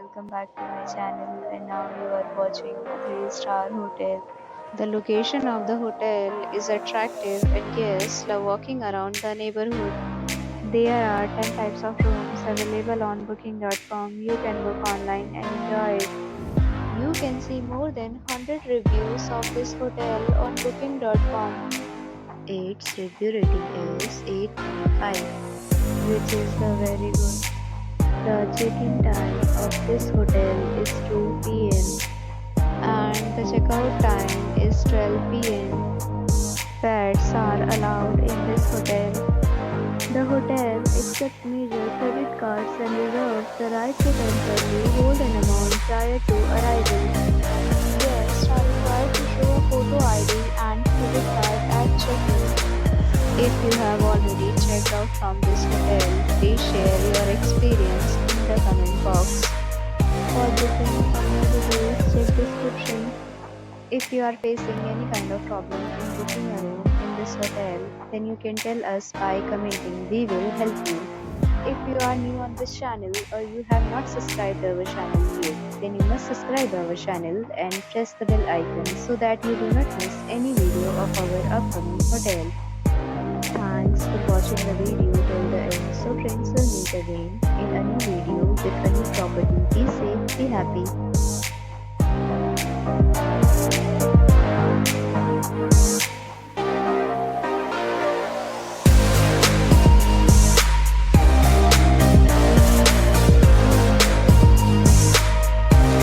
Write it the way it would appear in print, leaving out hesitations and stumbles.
welcome back to my channel, and now you are watching a 3-star hotel. The location of the hotel is attractive and guests love walking around the neighborhood. There are 10 types of rooms available on booking.com. You can book online and enjoy it. You can see more than 100 reviews of this hotel on booking.com. Its review rating is 8.5, which is the very good. The check-in time of this hotel is 2 p.m. and the checkout time is 12 p.m. Pets are allowed in this hotel. The hotel accepts major credit cards and reserves the right to temporarily hold an amount prior to arrival. Guests are required to show a photo ID and credit card at check-in. If you have already checked out from this hotel, please share your experience in the comment box. For booking or more details, check description. If you are facing any kind of problem in booking a room in this hotel, then you can tell us by commenting. We will help you. If you are new on this channel or you have not subscribed our channel yet, then you must subscribe our channel and press the bell icon so that you do not miss any video of our upcoming hotel. Thanks for watching the video till the end. So friends, will meet again in a new video with a new property. Be safe, be happy.